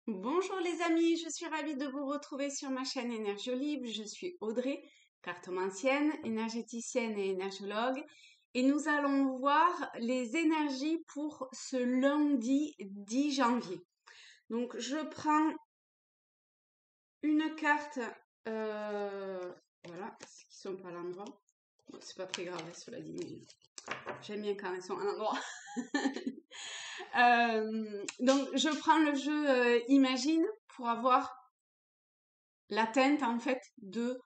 Bonjour les amis, je suis ravie de vous retrouver sur ma chaîne Énergiolib. Je suis Audrey, cartomancienne, énergéticienne et énergologue. Et nous allons voir les énergies pour ce lundi 10 janvier. Donc je prends une carte, voilà, qui sont pas à l'endroit. Bon, c'est pas très grave, cela dit, mais j'aime bien quand elles sont à l'endroit. Donc je prends le jeu Imagine pour avoir la teinte en fait de.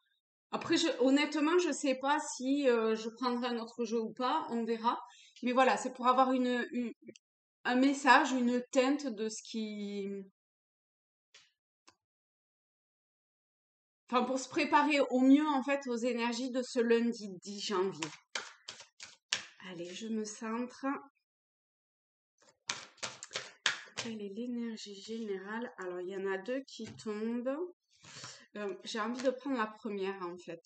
Après, honnêtement, je sais pas si je prendrai un autre jeu ou pas, on verra. Mais voilà, c'est pour avoir un message, une teinte de ce qui. Enfin, pour se préparer au mieux en fait aux énergies de ce lundi 10 janvier. Allez, je me centre. Quelle est l'énergie générale? Alors, il y en a deux qui tombent. J'ai envie de prendre la première en fait.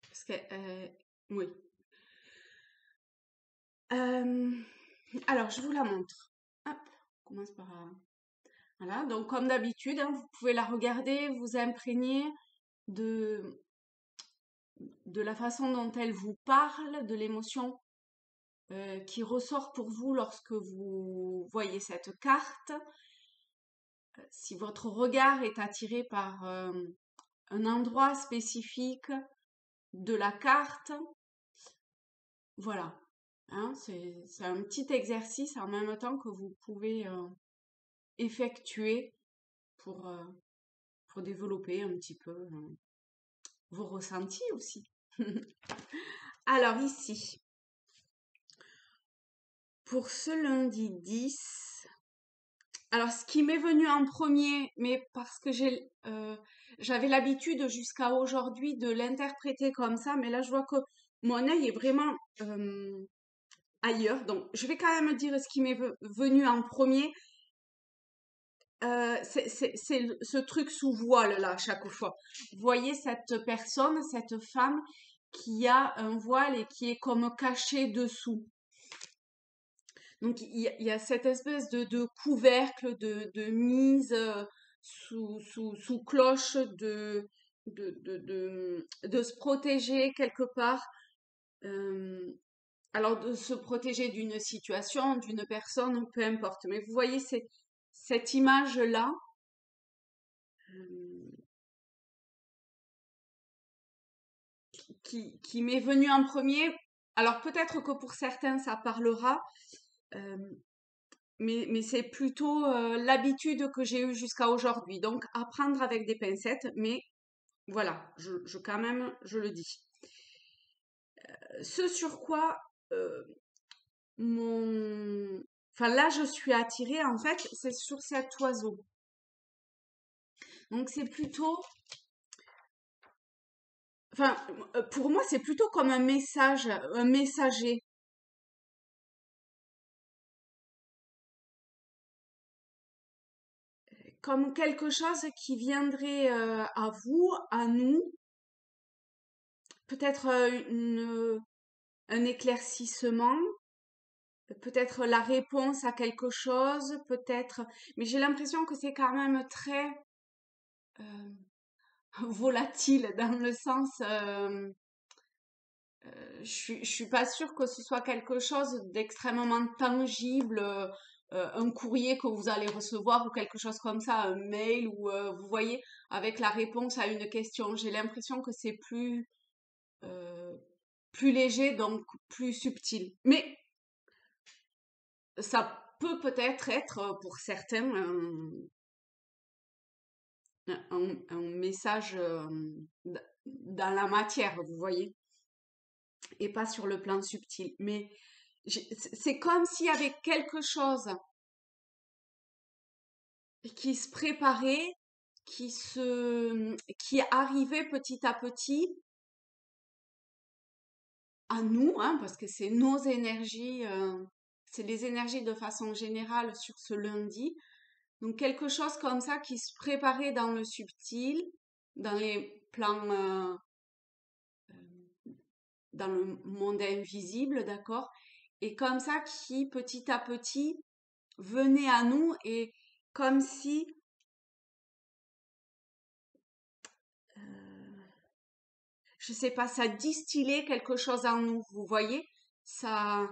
Parce que, oui. Euh, alors, je vous la montre. Hop, on commence par. Voilà, donc comme d'habitude, hein, vous pouvez la regarder, vous imprégner de, de la façon dont elle vous parle, de l'émotion qui ressort pour vous lorsque vous voyez cette carte. Si votre regard est attiré par un endroit spécifique de la carte, voilà. Hein, c'est un petit exercice en même temps que vous pouvez effectuer pour, euh, pour développer un petit peu vos ressentis aussi. Alors ici, pour ce lundi 10, alors ce qui m'est venu en premier, mais parce que j'avais l'habitude jusqu'à aujourd'hui de l'interpréter comme ça, mais là je vois que mon œil est vraiment ailleurs. Donc je vais quand même dire ce qui m'est venu en premier. C'est ce truc sous voile là à chaque fois. Vous voyez cette personne, cette femme qui a un voile et qui est comme cachée dessous. Donc il y a cette espèce de couvercle, de mise sous cloche de se protéger quelque part. Euh, alors de se protéger d'une situation, d'une personne, peu importe. Mais vous voyez cette image-là euh, qui m'est venue en premier. Alors peut-être que pour certains ça parlera, euh, mais c'est plutôt l'habitude que j'ai eue jusqu'à aujourd'hui. Donc, à prendre avec des pincettes, mais voilà, quand même, je le dis. Ce sur quoi euh, mon... Enfin, là, je suis attirée, en fait, c'est sur cet oiseau. Donc, c'est plutôt... Enfin, pour moi, c'est plutôt comme un message, un messager. Comme quelque chose qui viendrait à vous, à nous, peut-être un éclaircissement, peut-être la réponse à quelque chose, peut-être, mais j'ai l'impression que c'est quand même très euh, volatile dans le sens, je suis pas sûre que ce soit quelque chose d'extrêmement tangible, un courrier que vous allez recevoir ou quelque chose comme ça, un mail ou vous voyez avec la réponse à une question. J'ai l'impression que c'est euh, plus léger, donc plus subtil. Mais ça peut peut-être être pour certains un message dans la matière, vous voyez, et pas sur le plan subtil. Mais c'est comme s'il y avait quelque chose qui se préparait, qui arrivait petit à petit à nous, hein, parce que c'est nos énergies, c'est les énergies de façon générale sur ce lundi. Donc quelque chose comme ça qui se préparait dans le subtil, dans les plans, dans le monde invisible, d'accord? Et comme ça qui petit à petit venait à nous et comme si je sais pas, ça distillait quelque chose en nous, vous voyez? Ça,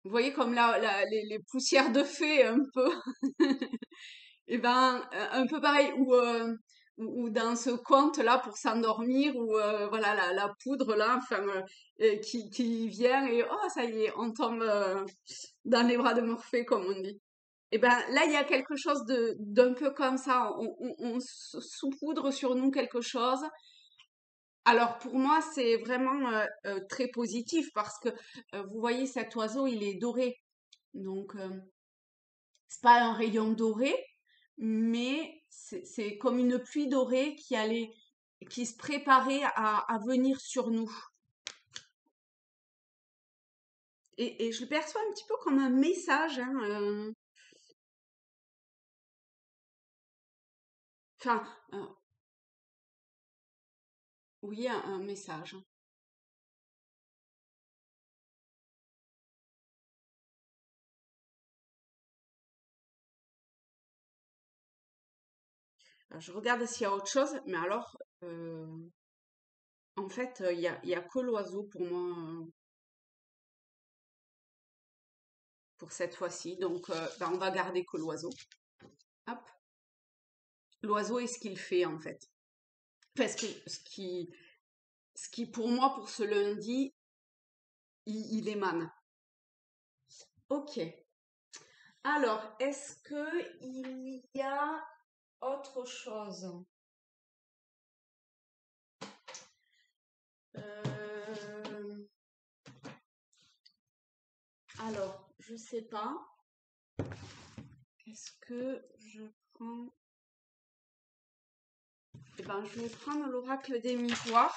vous voyez comme là, les poussières de fée un peu. Et ben, un peu pareil, ou dans ce conte-là pour s'endormir, où voilà la poudre là, enfin, qui vient et oh ça y est, on tombe dans les bras de Morphée, comme on dit. Et ben là, il y a quelque chose d'un peu comme ça. On saupoudre sur nous quelque chose. Alors pour moi, c'est vraiment très positif parce que vous voyez cet oiseau, il est doré. Donc c'est pas un rayon doré, mais c'est comme une pluie dorée qui se préparait à venir sur nous. Et je le perçois un petit peu comme un message, hein, enfin, oui, un message. Alors, je regarde s'il y a autre chose, mais alors, en fait, il y a que l'oiseau pour moi, pour cette fois-ci. Donc, ben, on va garder que l'oiseau. Hop. L'oiseau est ce qu'il fait, en fait. Parce que ce qui, pour moi, pour ce lundi, il émane. Ok. Alors, est-ce que il y a autre chose? Euh, alors, je sais pas. Est-ce que je prends... Eh ben, je vais prendre l'oracle des miroirs.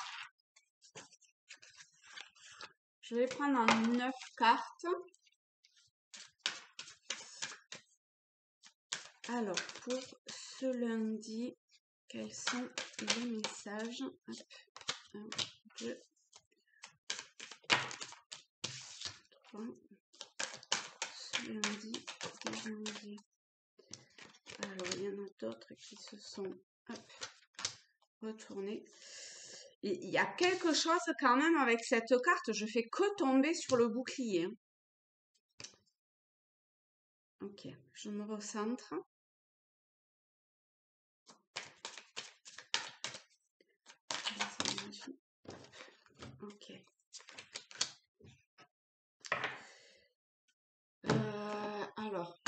Je vais prendre en 9 cartes. Alors, pour ce lundi, quels sont les messages? Hop, 1, 2, 3. Ce lundi, 3 janvier. Alors, il y en a d'autres qui se sont retournés. Il y a quelque chose quand même avec cette carte. Je fais que tomber sur le bouclier. Ok, je me recentre. Ok. Alors,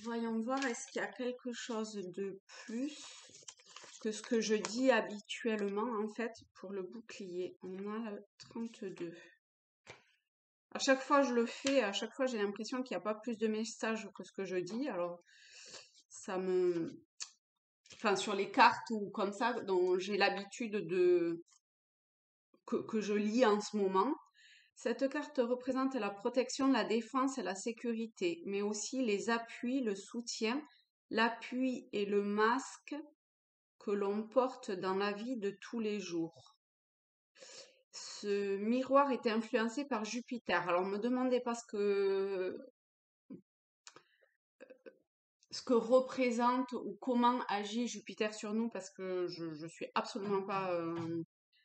voyons voir, est-ce qu'il y a quelque chose de plus que ce que je dis habituellement, en fait, pour le bouclier. On a le 32. À chaque fois je le fais, à chaque fois j'ai l'impression qu'il n'y a pas plus de messages que ce que je dis. Alors, ça me... Enfin, sur les cartes ou comme ça, dont j'ai l'habitude que je lis en ce moment. Cette carte représente la protection, la défense et la sécurité, mais aussi les appuis, le soutien, l'appui et le masque que l'on porte dans la vie de tous les jours. Ce miroir est influencé par Jupiter. Alors, ne me demandez pas ce que représente ou comment agit Jupiter sur nous, parce que je suis absolument pas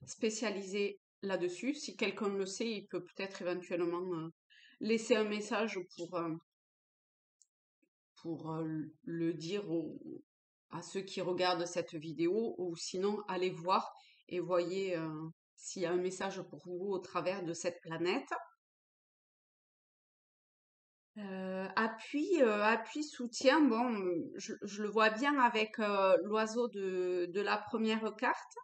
spécialisée là-dessus. Si quelqu'un le sait, il peut peut-être éventuellement laisser un message pour le dire à ceux qui regardent cette vidéo, ou sinon allez voir et voyez s'il y a un message pour vous au travers de cette planète. Appui, soutien, bon, je le vois bien avec l'oiseau de la première carte.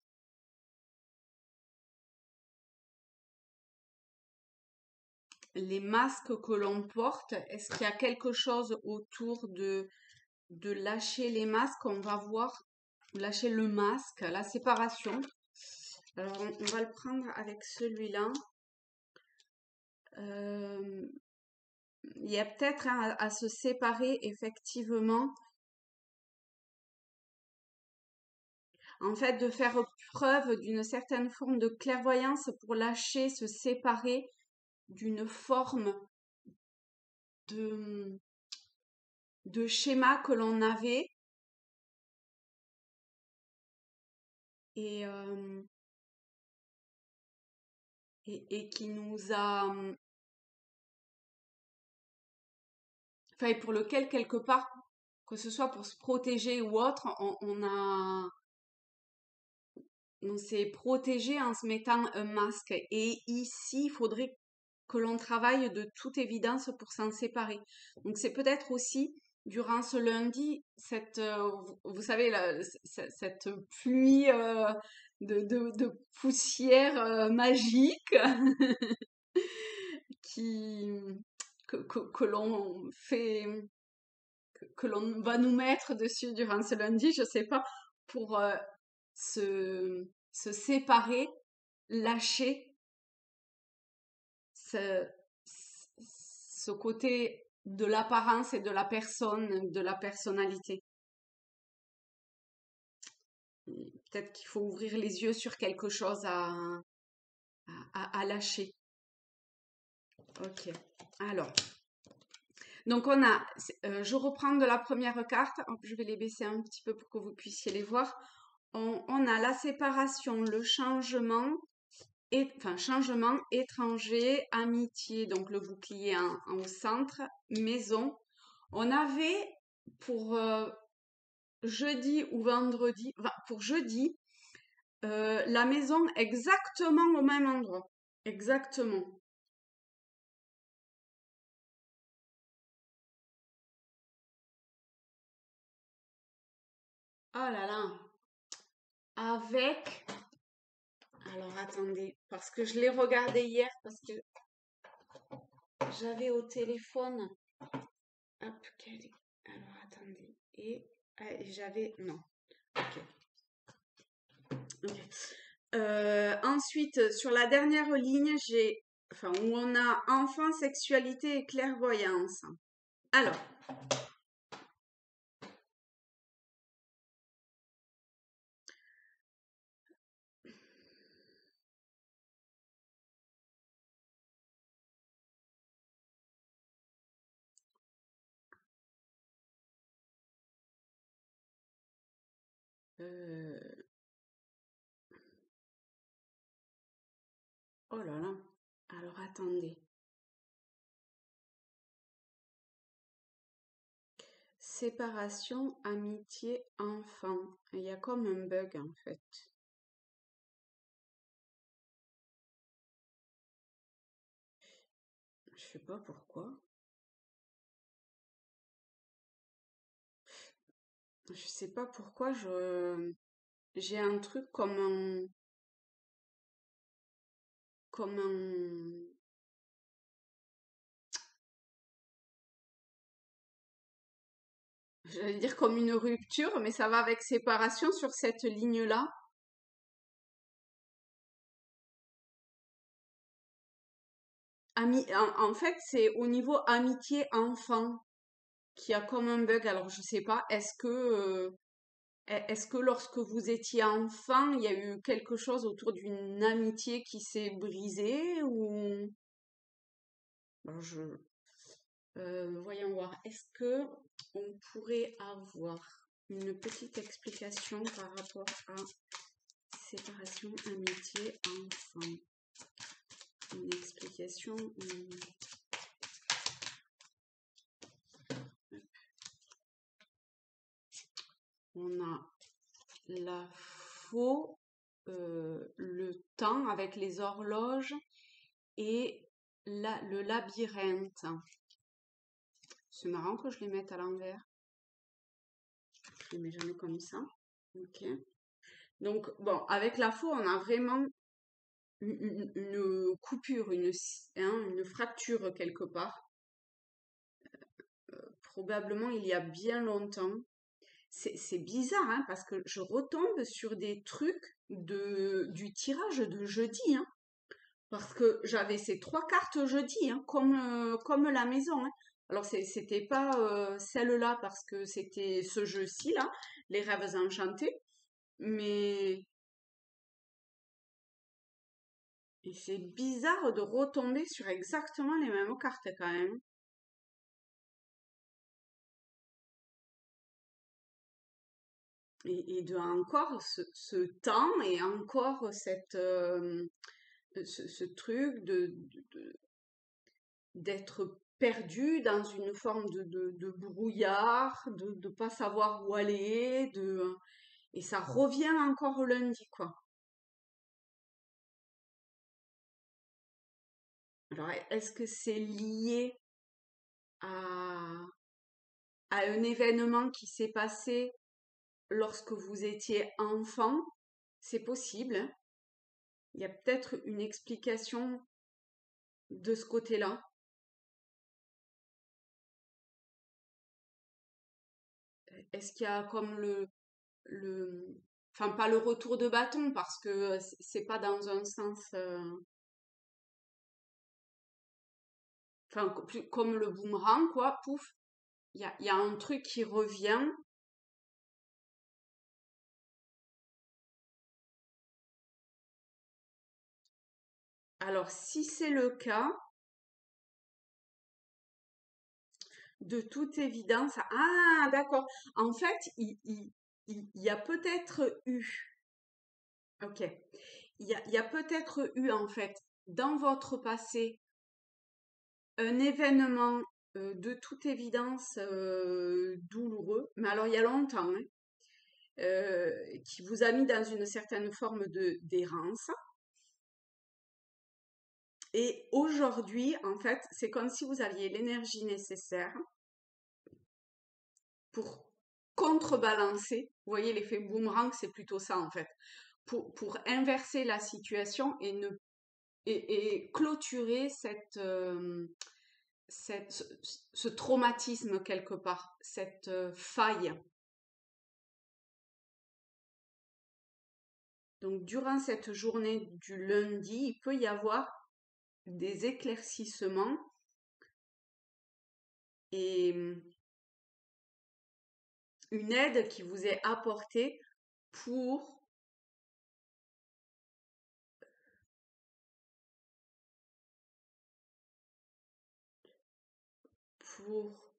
Les masques que l'on porte, est-ce qu'il y a quelque chose autour de lâcher les masques? On va voir, lâcher le masque, la séparation. Alors, on va le prendre avec celui-là. Il y a peut-être à se séparer, effectivement. En fait, de faire preuve d'une certaine forme de clairvoyance pour lâcher, se séparer d'une forme de, de schéma que l'on avait et, euh, et qui nous a, enfin, et pour lequel quelque part, que ce soit pour se protéger ou autre, on s'est protégé en se mettant un masque. Et ici, il faudrait que l'on travaille de toute évidence pour s'en séparer. Donc c'est peut-être aussi durant ce lundi, vous savez, cette pluie de poussière magique qui, que l'on fait, que l'on va nous mettre dessus durant ce lundi, je sais pas, pour se séparer, lâcher ce, ce côté de l'apparence et de la personne, de la personnalité. Peut-être qu'il faut ouvrir les yeux sur quelque chose à lâcher. Ok. Alors, donc je reprends de la première carte. Hop, je vais les baisser un petit peu pour que vous puissiez les voir. On a la séparation, le changement, enfin changement, étranger, amitié, donc le bouclier au centre, maison. On avait pour jeudi ou vendredi, enfin, pour jeudi, la maison exactement au même endroit. Exactement. Oh là là. Avec. Alors attendez, parce que je l'ai regardé hier, parce que j'avais au téléphone. Hop, alors attendez. Et j'avais. Non. Ok. Ok. Ensuite, sur la dernière ligne, enfin, où on a enfant, sexualité et clairvoyance. Alors, euh, oh là là. Alors attendez. Séparation, amitié, enfant. Il y a comme un bug en fait. Je sais pas pourquoi. Je sais pas pourquoi j'ai un truc comme un j'allais dire comme une rupture, mais ça va avec séparation sur cette ligne-là. En fait, c'est au niveau amitié enfant qu'il y a comme un bug. Alors, je sais pas, est-ce que lorsque vous étiez enfant, il y a eu quelque chose autour d'une amitié qui s'est brisée ou... Alors, voyons voir. Est-ce que on pourrait avoir une petite explication par rapport à séparation, amitié, enfant? Une explication. On a la faux, le temps avec les horloges et le labyrinthe. C'est marrant que je les mette à l'envers. Je les mets jamais comme ça. Ok. Donc, bon, avec la faux, on a vraiment une coupure, une fracture quelque part. Probablement il y a bien longtemps. C'est bizarre, hein, parce que je retombe sur des trucs du tirage de jeudi, hein, parce que j'avais ces trois cartes jeudi, hein, comme la maison, hein. Alors c'était pas celle-là parce que c'était ce jeu-ci là, les rêves enchantés, mais et c'est bizarre de retomber sur exactement les mêmes cartes quand même. et de encore ce temps et encore ce truc d'être perdu dans une forme de brouillard, de ne pas savoir où aller, et ça revient encore lundi, quoi. Alors, est-ce que c'est lié à, à un événement qui s'est passé lorsque vous étiez enfant? C'est possible, hein. Il y a peut-être une explication de ce côté-là. Est-ce qu'il y a comme enfin pas le retour de bâton parce que c'est pas dans un sens, enfin plus comme le boomerang quoi, pouf, il y a un truc qui revient. Alors si c'est le cas, de toute évidence, ah d'accord, en fait il y a peut-être eu, ok, il y a peut-être eu en fait dans votre passé un événement de toute évidence douloureux, mais alors il y a longtemps, hein, qui vous a mis dans une certaine forme de d'errance. Et aujourd'hui, en fait, c'est comme si vous aviez l'énergie nécessaire pour contrebalancer. Vous voyez, l'effet boomerang, c'est plutôt ça, en fait. Pour inverser la situation et clôturer ce traumatisme quelque part, cette faille. Donc, durant cette journée du lundi, il peut y avoir des éclaircissements et une aide qui vous est apportée pour, pour,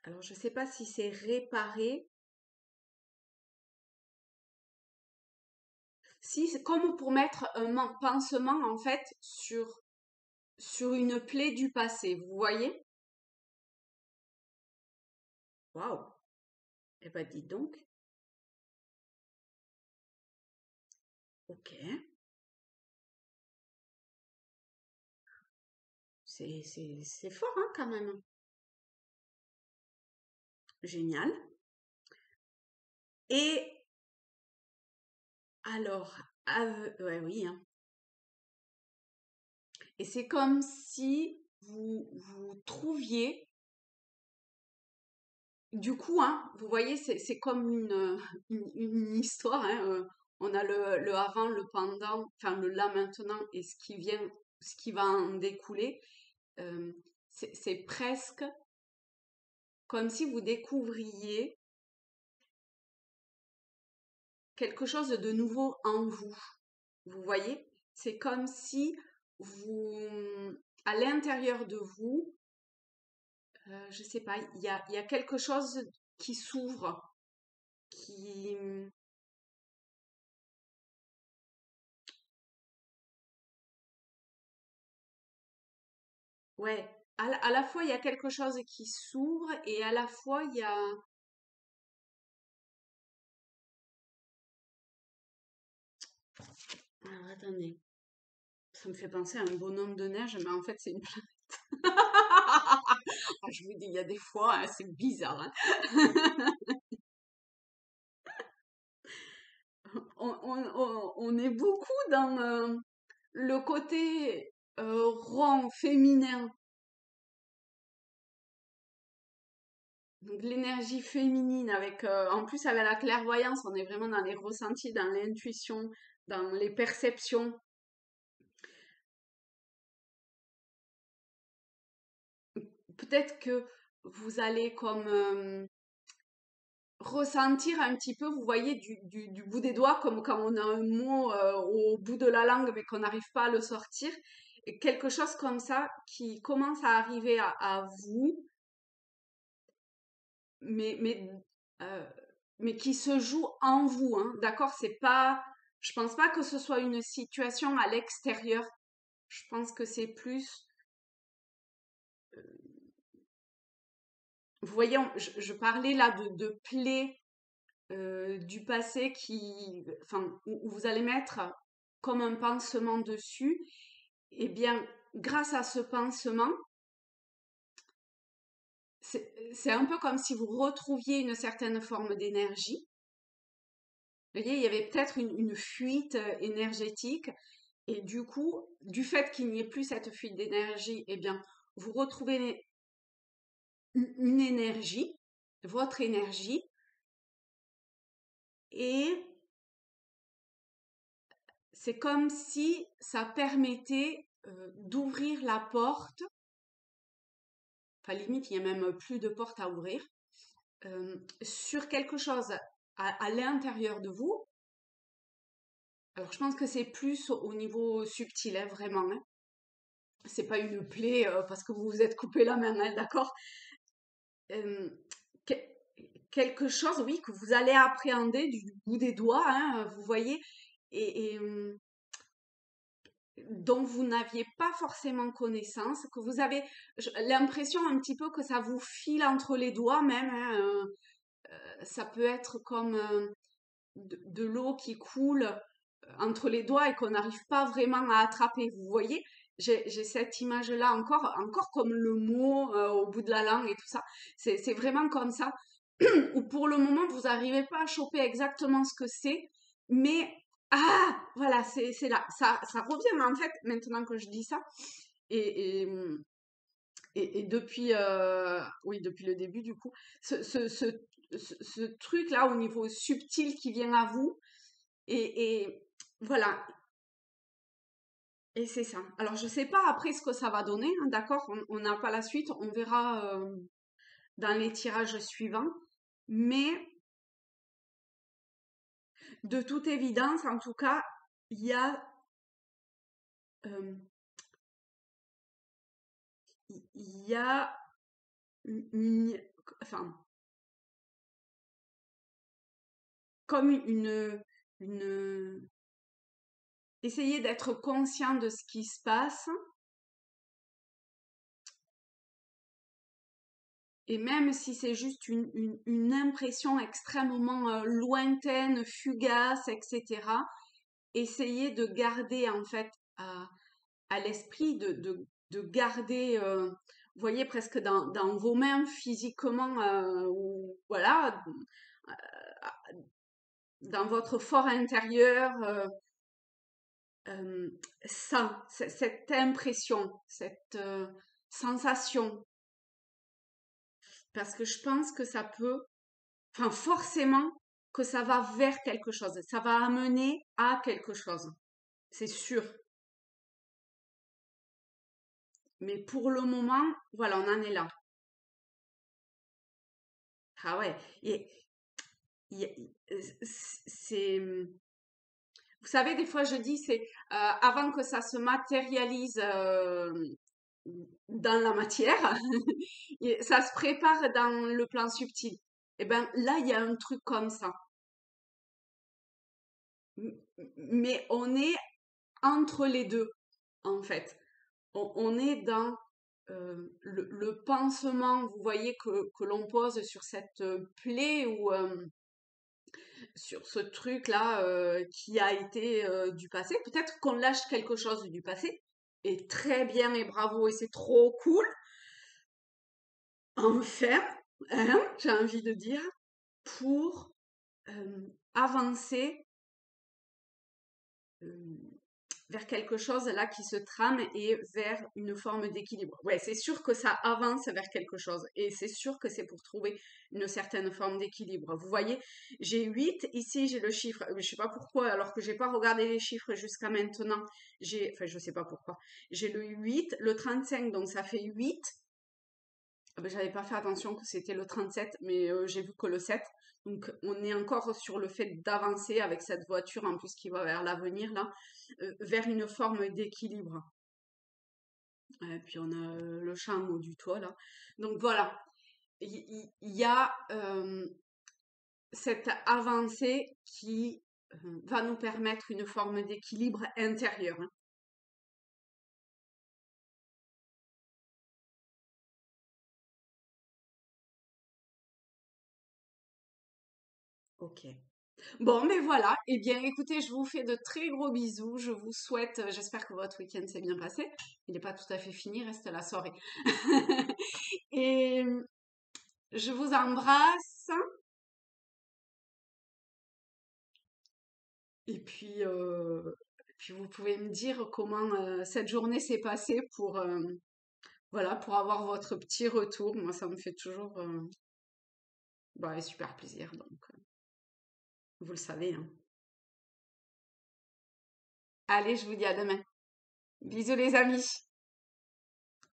alors je ne sais pas si c'est réparer, si c'est comme pour mettre un pansement en fait sur une plaie du passé, vous voyez? Waouh! Eh ben dis donc, ok, c'est fort hein, quand même, génial. Et alors, ouais, oui, hein. Et c'est comme si vous trouviez, du coup, hein, vous voyez, c'est comme une histoire, hein, on a le avant, le pendant, enfin le là maintenant et ce qui vient, ce qui va en découler. Euh, c'est presque comme si vous découvriez quelque chose de nouveau en vous. Vous voyez? C'est comme si vous, à l'intérieur de vous, je sais pas, il y a quelque chose qui s'ouvre, qui, ouais, à la fois il y a quelque chose qui s'ouvre et à la fois il y a, alors attendez, ça me fait penser à un bonhomme de neige, mais en fait c'est une planète. Ah, je vous dis, il y a des fois, hein, c'est bizarre, hein. On est beaucoup dans le côté rond, féminin, donc l'énergie féminine avec, en plus avec la clairvoyance, on est vraiment dans les ressentis, dans l'intuition, dans les perceptions. Peut-être que vous allez comme ressentir un petit peu, vous voyez, du bout des doigts, comme quand on a un mot au bout de la langue mais qu'on n'arrive pas à le sortir, et quelque chose comme ça qui commence à arriver à vous, mais euh, mais qui se joue en vous, hein, d'accord? C'est pas, je pense pas que ce soit une situation à l'extérieur. Je pense que c'est plus, vous voyez, je parlais là de plaies du passé enfin, où vous allez mettre comme un pansement dessus. Eh bien, grâce à ce pansement, c'est un peu comme si vous retrouviez une certaine forme d'énergie. Vous voyez, il y avait peut-être une fuite énergétique. Et du coup, du fait qu'il n'y ait plus cette fuite d'énergie, eh bien, vous retrouvez une énergie, votre énergie, et c'est comme si ça permettait d'ouvrir la porte, enfin limite, il n'y a même plus de porte à ouvrir, sur quelque chose à l'intérieur de vous. Alors, je pense que c'est plus au niveau subtil, hein, vraiment, hein. C'est pas une plaie parce que vous vous êtes coupé la main, hein, d'accord? Euh, que- Quelque chose, oui, que vous allez appréhender du bout des doigts, hein, vous voyez, et dont vous n'aviez pas forcément connaissance, que vous avez l'impression un petit peu que ça vous file entre les doigts même, hein, ça peut être comme de l'eau qui coule entre les doigts et qu'on n'arrive pas vraiment à attraper. Vous voyez, j'ai cette image-là encore comme le mot au bout de la langue et tout ça. C'est vraiment comme ça, où pour le moment, vous n'arrivez pas à choper exactement ce que c'est, mais ah, voilà, c'est là. Ça revient en fait maintenant que je dis ça. Et, et, et depuis, oui, depuis le début, du coup, ce truc-là au niveau subtil qui vient à vous, et voilà, et c'est ça. Alors, je sais pas après ce que ça va donner, hein, d'accord? On n'a pas la suite, on verra dans les tirages suivants. Mais de toute évidence, en tout cas, il y a, euh, il y a enfin, comme une, essayer d'être conscient de ce qui se passe. Et même si c'est juste une impression extrêmement lointaine, fugace, etc., essayez de garder en fait à l'esprit, de garder, vous voyez, presque dans vos mains physiquement, ou voilà, dans votre fort intérieur, euh, ça, cette impression, cette sensation. Parce que je pense que ça peut, enfin forcément que ça va vers quelque chose, ça va amener à quelque chose, c'est sûr. Mais pour le moment, voilà, on en est là. Ah ouais, et c'est, vous savez, des fois je dis, c'est avant que ça se matérialise dans la matière, ça se prépare dans le plan subtil. Et ben là, il y a un truc comme ça. Mais on est entre les deux, en fait. On est dans le pansement, vous voyez, que l'on pose sur cette plaie ou sur ce truc-là qui a été du passé. Peut-être qu'on lâche quelque chose du passé, et très bien et bravo, et c'est trop cool. Enfin, hein, j'ai envie de dire, pour avancer euh, vers quelque chose là qui se trame et vers une forme d'équilibre. Ouais, c'est sûr que ça avance vers quelque chose et c'est sûr que c'est pour trouver une certaine forme d'équilibre. Vous voyez, j'ai 8, ici j'ai le chiffre, je sais pas pourquoi, alors que j'ai pas regardé les chiffres jusqu'à maintenant, enfin je sais pas pourquoi, j'ai le 8, le 35, donc ça fait 8. Ah ben, j'avais pas fait attention que c'était le 37, mais j'ai vu que le 7. Donc on est encore sur le fait d'avancer avec cette voiture en plus qui va vers l'avenir là, vers une forme d'équilibre. Et puis on a le chat en haut du toit là. Donc voilà, il y a cette avancée qui va nous permettre une forme d'équilibre intérieur, hein. Ok. Bon, mais voilà. Eh bien, écoutez, je vous fais de très gros bisous. Je vous souhaite, j'espère que votre week-end s'est bien passé. Il n'est pas tout à fait fini, reste la soirée. Et je vous embrasse. Et puis vous pouvez me dire comment cette journée s'est passée pour, voilà, pour avoir votre petit retour. Moi, ça me fait toujours bah, super plaisir. Donc, vous le savez, hein. Allez, je vous dis à demain. Bisous les amis.